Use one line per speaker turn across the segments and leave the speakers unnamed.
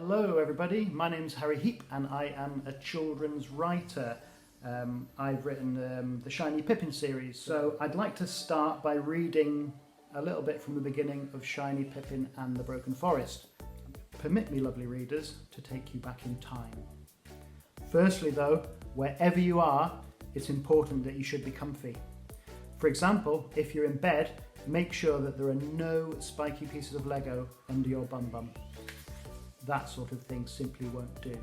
Hello everybody, my name's Harry Heape and I am a children's writer. I've written the Shiny Pippin series, so I'd like to start by reading a little bit from the beginning of Shiny Pippin and the Broken Forest. Permit me, lovely readers, to take you back in time. Firstly though, wherever you are, it's important that you should be comfy. For example, if you're in bed, make sure that there are no spiky pieces of Lego under your bum bum. That sort of thing simply won't do.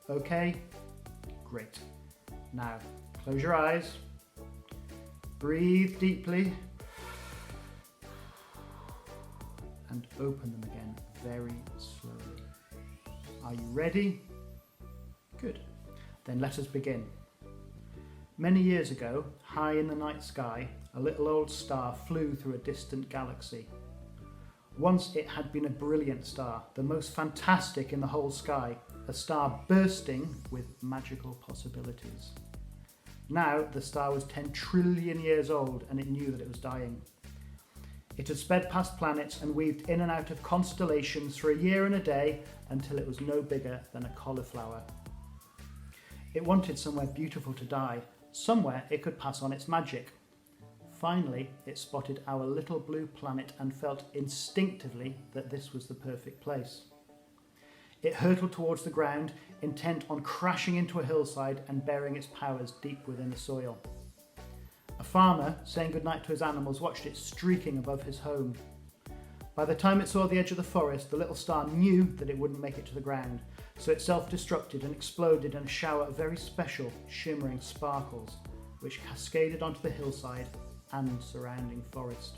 Okay? Great. Now, close your eyes, breathe deeply, and open them again very slowly. Are you ready? Good. Then let us begin. Many years ago, high in the night sky, a little old star flew through a distant galaxy. Once it had been a brilliant star, the most fantastic in the whole sky, a star bursting with magical possibilities. Now the star was 10 trillion years old and it knew that it was dying. It had sped past planets and weaved in and out of constellations for a year and a day until it was no bigger than a cauliflower. It wanted somewhere beautiful to die, somewhere it could pass on its magic. Finally, it spotted our little blue planet and felt instinctively that this was the perfect place. It hurtled towards the ground, intent on crashing into a hillside and burying its powers deep within the soil. A farmer, saying goodnight to his animals, watched it streaking above his home. By the time it saw the edge of the forest, the little star knew that it wouldn't make it to the ground, so it self-destructed and exploded in a shower of very special, shimmering sparkles, which cascaded onto the hillside and surrounding forest.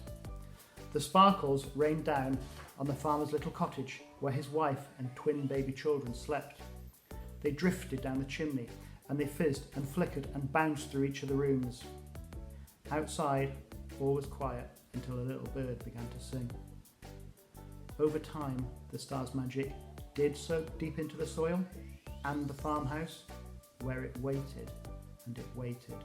The sparkles rained down on the farmer's little cottage, where his wife and twin baby children slept. They drifted down the chimney, and they fizzed and flickered and bounced through each of the rooms. Outside, all was quiet until a little bird began to sing. Over time, the star's magic did soak deep into the soil and the farmhouse, where it waited and it waited.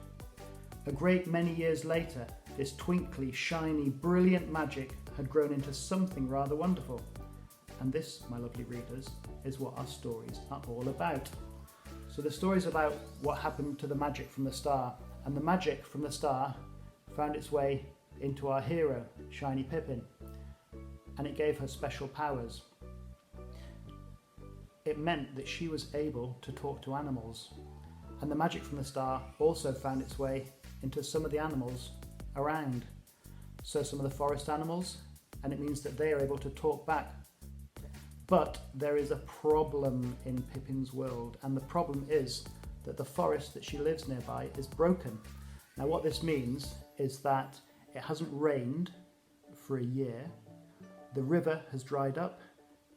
A great many years later, this twinkly, shiny, brilliant magic had grown into something rather wonderful. And this, my lovely readers, is what our stories are all about. So the story's about what happened to the magic from the star, and the magic from the star found its way into our hero, Shiny Pippin, and it gave her special powers. It meant that she was able to talk to animals, and the magic from the star also found its way into some of the animals around. So some of the forest animals, and it means that they are able to talk back. But there is a problem in Pippin's world, and the problem is that the forest that she lives nearby is broken. Now what this means is that it hasn't rained for a year, the river has dried up,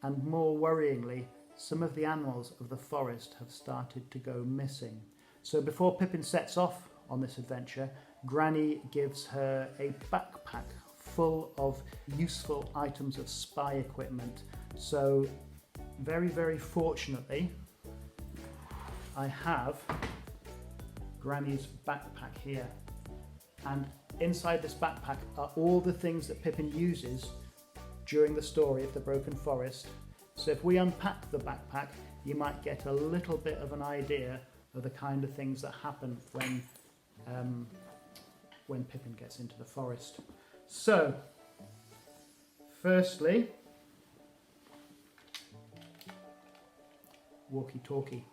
and more worryingly, some of the animals of the forest have started to go missing. So before Pippin sets off on this adventure, Granny gives her a backpack full of useful items of spy equipment. So very, very fortunately, I have Granny's backpack here. And inside this backpack are all the things that Pippin uses during the story of the Broken Forest. So if we unpack the backpack, you might get a little bit of an idea of the kind of things that happen when Pippin gets into the forest. So, firstly, walkie-talkie.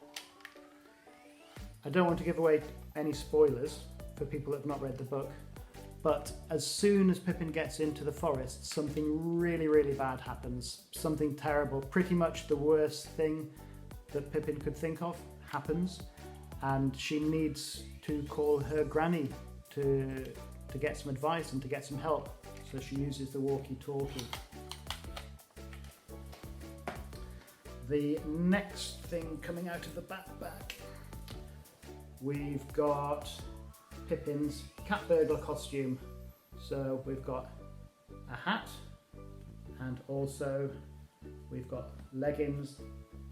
I don't want to give away any spoilers for people that have not read the book, but as soon as Pippin gets into the forest, something really, really bad happens. Something terrible, pretty much the worst thing that Pippin could think of happens, and she needs to call her granny to get some advice and to get some help. So she uses the walkie-talkie. The next thing coming out of the backpack, we've got Pippin's Cat-Burglar costume. So we've got a hat, and also we've got leggings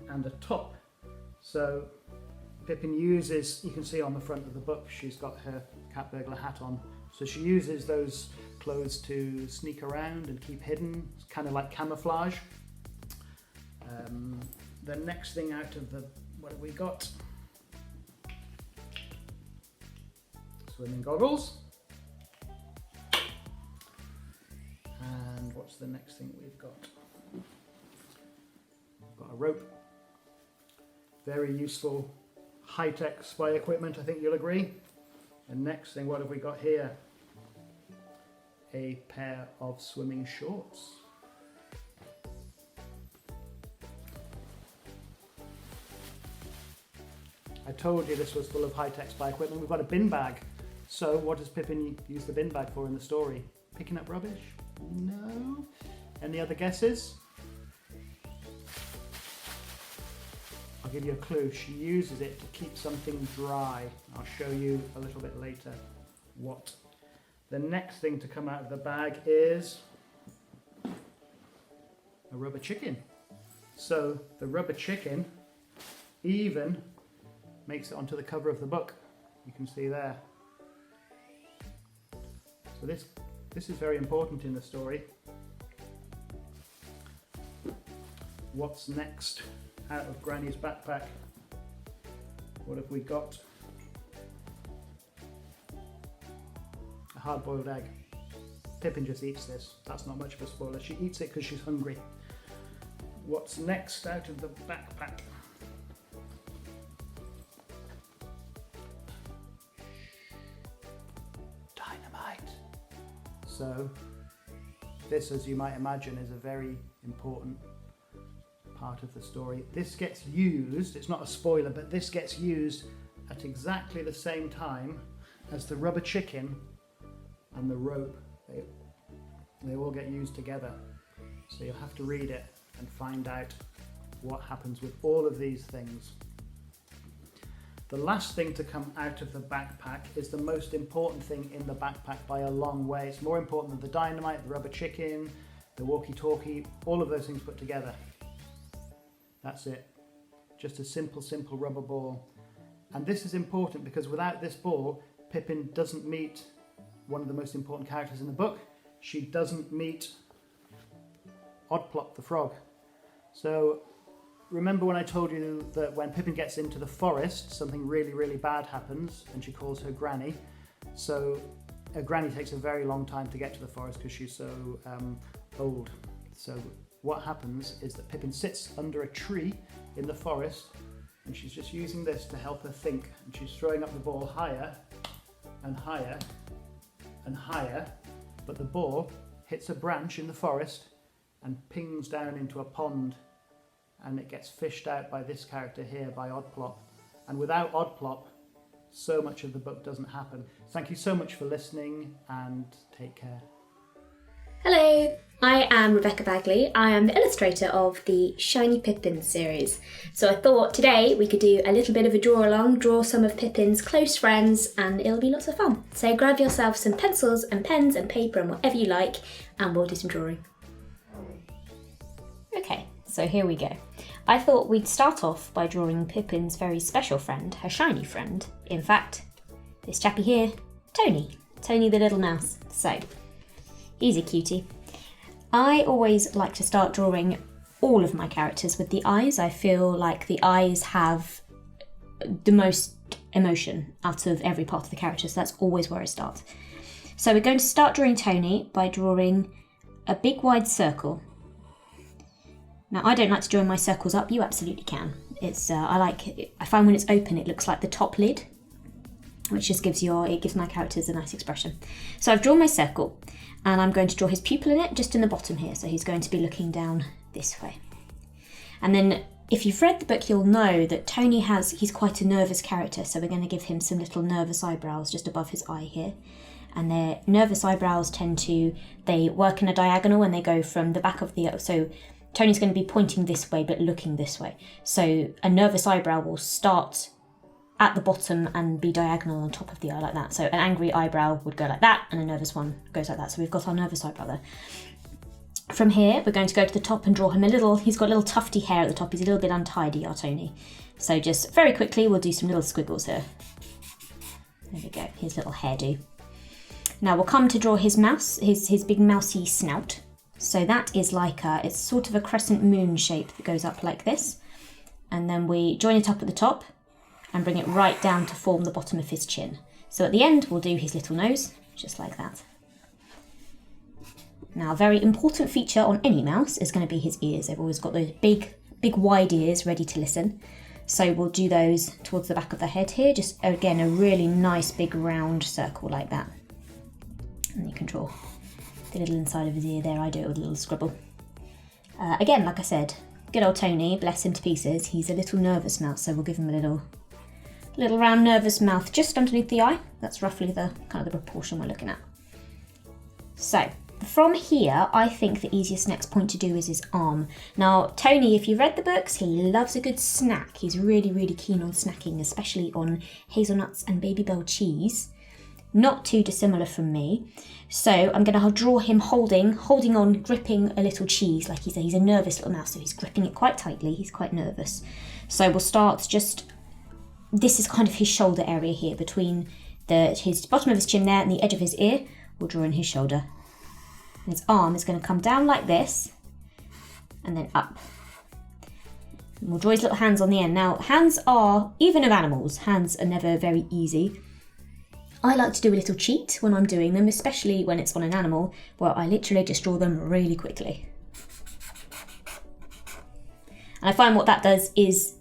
and a top. So Pippin uses, you can see on the front of the book, she's got her Cat-Burglar hat on. So she uses those clothes to sneak around and keep hidden. It's kind of like camouflage. the next thing out of the, what have we got? Swimming goggles. And what's the next thing we've got? We've got a rope. Very useful high-tech spy equipment, I think you'll agree. And next thing, what have we got here? A pair of swimming shorts. I told you this was full of high-tech spy equipment. We've got a bin bag. So what does Pippin use the bin bag for in the story? Picking up rubbish? No. Any other guesses? I'll give you a clue. She uses it to keep something dry. I'll show you a little bit later what. The next thing to come out of the bag is a rubber chicken. So the rubber chicken even makes it onto the cover of the book. You can see there. So this is very important in the story. What's next out of Granny's backpack? What have we got? A hard-boiled egg. Pippin just eats this. That's not much of a spoiler. She eats it because she's hungry. What's next out of the backpack? Dynamite. So this, as you might imagine, is a very important part of the story. This gets used, it's not a spoiler, but this gets used at exactly the same time as the rubber chicken and the rope. They all get used together. So you'll have to read it and find out what happens with all of these things. The last thing to come out of the backpack is the most important thing in the backpack by a long way. It's more important than the dynamite, the rubber chicken, the walkie-talkie, all of those things put together. That's it. Just a simple rubber ball. And this is important because without this ball, Pippin doesn't meet one of the most important characters in the book. She doesn't meet Oddplop the frog. So remember when I told you that when Pippin gets into the forest, something really bad happens and she calls her Granny. So a Granny takes a very long time to get to the forest because she's so old. So what happens is that Pippin sits under a tree in the forest and she's just using this to help her think. And she's throwing up the ball higher and higher and higher, but the ball hits a branch in the forest and pings down into a pond, and it gets fished out by this character here, by Oddplop. And without Oddplop, so much of the book doesn't happen. Thank you so much for listening and take care.
Hello, I am Rebecca Bagley. I am the illustrator of the Shiny Pippin series. So I thought today we could do a little bit of a draw along, draw some of Pippin's close friends, and it'll be lots of fun. So grab yourself some pencils and pens and paper and whatever you like, and we'll do some drawing. Okay, so here we go. I thought we'd start off by drawing Pippin's very special friend, her shiny friend. In fact, this chappy here, Tony the little mouse. So, he's a cutie. I always like to start drawing all of my characters with the eyes. I feel like the eyes have the most emotion out of every part of the character, so that's always where I start. So we're going to start drawing Tony by drawing a big wide circle. Now, I don't like to join my circles up. You absolutely can. I find when it's open, it looks like the top lid, which just gives my characters a nice expression. So I've drawn my circle, and I'm going to draw his pupil in it, just in the bottom here. So he's going to be looking down this way. And then, if you've read the book, you'll know that he's quite a nervous character. So we're going to give him some little nervous eyebrows just above his eye here. And their nervous eyebrows they work in a diagonal, and they go from the back of so Tony's going to be pointing this way but looking this way. So a nervous eyebrow will start at the bottom and be diagonal on top of the eye like that. So an angry eyebrow would go like that, and a nervous one goes like that. So we've got our nervous eyebrow there. From here, we're going to go to the top and draw him he's got a little tufty hair at the top. He's a little bit untidy, our Tony. So just very quickly, we'll do some little squiggles here. There we go, his little hairdo. Now we'll come to draw his mouse, his big mousy snout. So that is it's sort of a crescent moon shape that goes up like this. and then we join it up at the top and bring it right down to form the bottom of his chin. So at the end, we'll do his little nose, just like that. Now, a very important feature on any mouse is going to be his ears. They've always got those big wide ears ready to listen. So we'll do those towards the back of the head here, just again, a really nice big round circle like that. And you can draw the little inside of his ear there. I do it with a little scribble. Again, like I said, good old Tony, bless him to pieces. He's a little nervous mouse, so we'll give him a little round nervous mouth just underneath the eye. That's roughly the kind of the proportion we're looking at. So from here, I think the easiest next point to do is his arm. Now, Tony, if you've read the books, he loves a good snack. He's really, really keen on snacking, especially on hazelnuts and Babybel cheese. Not too dissimilar from me. So I'm going to draw him holding on, gripping a little cheese. Like he's a nervous little mouse, so he's gripping it quite tightly. He's quite nervous. So we'll start this is kind of his shoulder area here, between his bottom of his chin there and the edge of his ear. We'll draw in his shoulder. And his arm is going to come down like this, and then up. And we'll draw his little hands on the end. Now, hands are, even of animals, hands are never very easy. I like to do a little cheat when I'm doing them, especially when it's on an animal, where I literally just draw them really quickly. And I find what that does is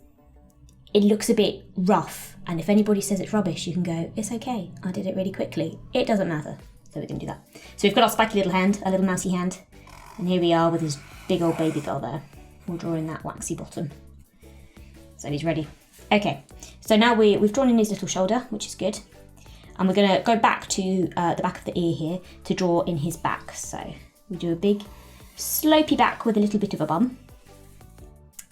it looks a bit rough, and if anybody says it's rubbish, you can go, it's okay, I did it really quickly. It doesn't matter, so we're going to do that. So we've got our spiky little hand, a little mousy hand, and here we are with his big old Babybel there. We'll draw in that waxy bottom. So he's ready. Okay, so now we've drawn in his little shoulder, which is good. And we're going to go back to the back of the ear here to draw in his back. So we do a big slopey back with a little bit of a bum.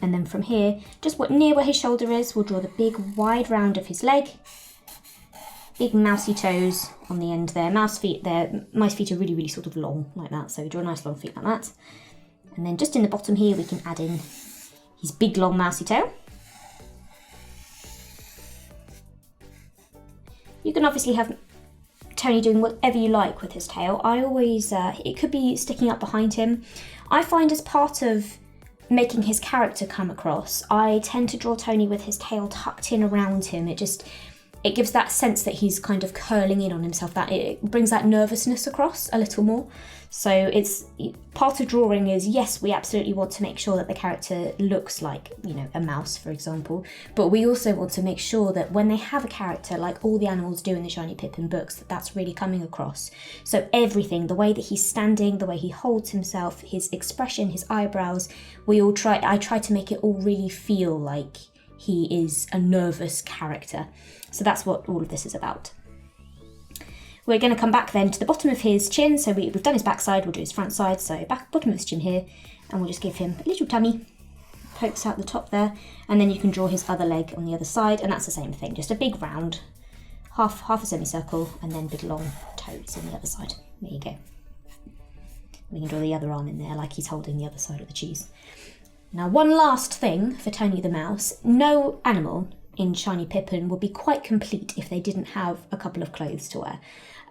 And then from here, just near where his shoulder is, we'll draw the big wide round of his leg. Big mousy toes on the end there. Mouse feet there. Mice feet are really, really sort of long like that. So we draw nice long feet like that. And then just in the bottom here, we can add in his big long mousy tail. You can obviously have Tony doing whatever you like with his tail. I always, it could be sticking up behind him. I find as part of making his character come across, I tend to draw Tony with his tail tucked in around him. It gives that sense that he's kind of curling in on himself, that it brings that nervousness across a little more. So it's part of drawing is, yes, we absolutely want to make sure that the character looks like, a mouse, for example, but we also want to make sure that when they have a character, like all the animals do in the Shiny Pippin books, that's really coming across. So everything, the way that he's standing, the way he holds himself, his expression, his eyebrows, I try to make it all really feel like he is a nervous character. So that's what all of this is about. We're going to come back then to the bottom of his chin. So we've done his back side, we'll do his front side. So bottom of his chin here, and we'll just give him a little tummy, pokes out the top there, and then you can draw his other leg on the other side, and that's the same thing, just a big round, half a semicircle, and then big long toes on the other side. There you go. We can draw the other arm in there like he's holding the other side of the cheese. Now, one last thing for Tony the Mouse. No animal in Shiny Pippin would be quite complete if they didn't have a couple of clothes to wear.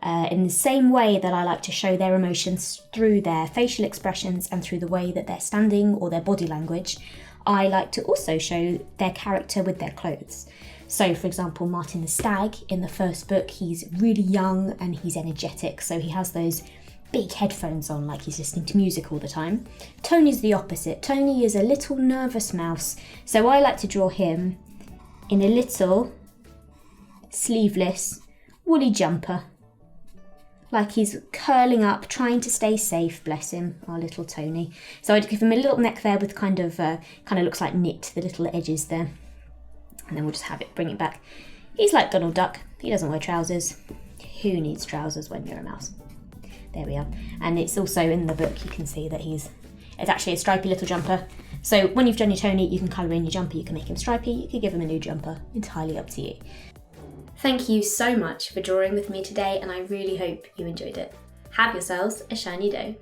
In the same way that I like to show their emotions through their facial expressions and through the way that they're standing or their body language, I like to also show their character with their clothes. So, for example, Martin the Stag, in the first book, he's really young and he's energetic, so he has those big headphones on like he's listening to music all the time. Tony's the opposite. Tony is a little nervous mouse, so I like to draw him in a little sleeveless woolly jumper, like he's curling up, trying to stay safe. Bless him, our little Tony. So I'd give him a little neck there with kind of looks like knit, the little edges there, and then we'll just bring it back. He's like Donald Duck. He doesn't wear trousers. Who needs trousers when you're a mouse? There we are. And it's also in the book, you can see that it's actually a stripy little jumper. So when you've done your Tony, you can colour in your jumper, you can make him stripy, you can give him a new jumper, entirely up to you. Thank you so much for drawing with me today, and I really hope you enjoyed it. Have yourselves a shiny day.